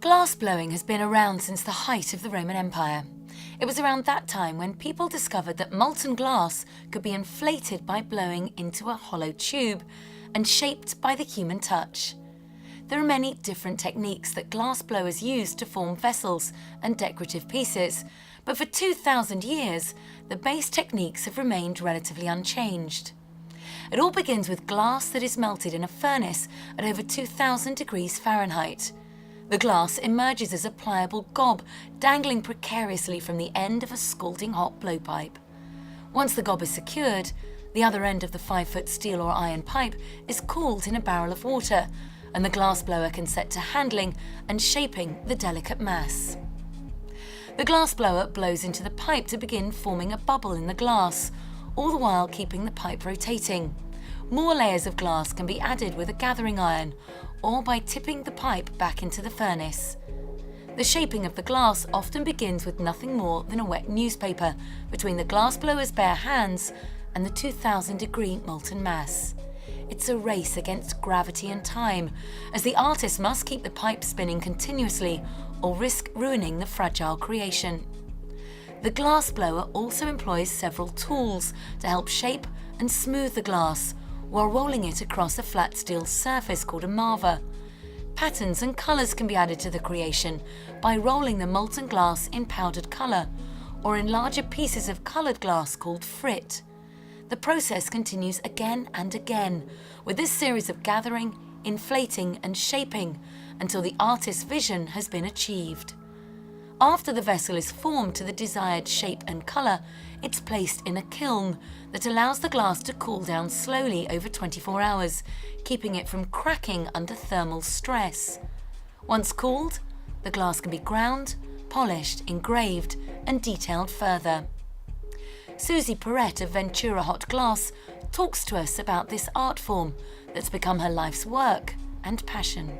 Glass blowing has been around since the height of the Roman Empire. It was around that time when people discovered that molten glass could be inflated by blowing into a hollow tube and shaped by the human touch. There are many different techniques that glass blowers use to form vessels and decorative pieces, but for 2,000 years, the base techniques have remained relatively unchanged. It all begins with glass that is melted in a furnace at over 2,000 degrees Fahrenheit. The glass emerges as a pliable gob dangling precariously from the end of a scalding hot blowpipe. Once the gob is secured, the other end of the 5-foot steel or iron pipe is cooled in a barrel of water, and the glass blower can set to handling and shaping the delicate mass. The glass blower blows into the pipe to begin forming a bubble in the glass, all the while keeping the pipe rotating. More layers of glass can be added with a gathering iron or by tipping the pipe back into the furnace. The shaping of the glass often begins with nothing more than a wet newspaper between the glass blower's bare hands and the 2,000-degree molten mass. It's a race against gravity and time, as the artist must keep the pipe spinning continuously or risk ruining the fragile creation. The glass blower also employs several tools to help shape and smooth the glass while rolling it across a flat steel surface called a marver. Patterns and colours can be added to the creation by rolling the molten glass in powdered colour or in larger pieces of coloured glass called frit. The process continues again and again, with this series of gathering, inflating and shaping until the artist's vision has been achieved. After the vessel is formed to the desired shape and colour, it's placed in a kiln that allows the glass to cool down slowly over 24 hours, keeping it from cracking under thermal stress. Once cooled, the glass can be ground, polished, engraved and detailed further. Suzy Perette of Ventura Hot Glass talks to us about this art form that's become her life's work and passion.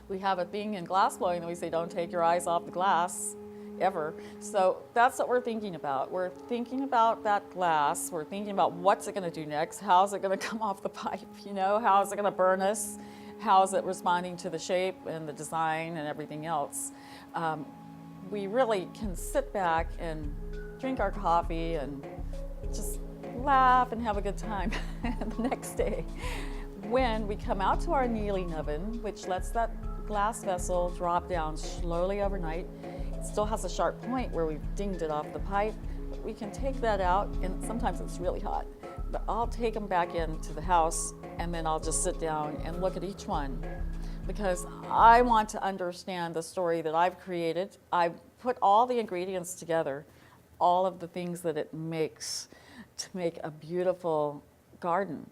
We have a thing in glass blowing that we say, don't take your eyes off the glass, ever. So that's what we're thinking about. We're thinking about that glass. We're thinking about what's it going to do next? How's it going to come off the pipe? You know, how is it going to burn us? How is it responding to the shape and the design and everything else? We really can sit back and drink our coffee and just laugh and have a good time the next day. When we come out to our annealing oven, which lets that glass vessel drop down slowly overnight, it still has a sharp point where we've dinged it off the pipe, but we can take that out, and sometimes it's really hot. But I'll take them back into the house and then I'll just sit down and look at each one because I want to understand the story that I've created. I've put all the ingredients together, all of the things that it makes to make a beautiful garden.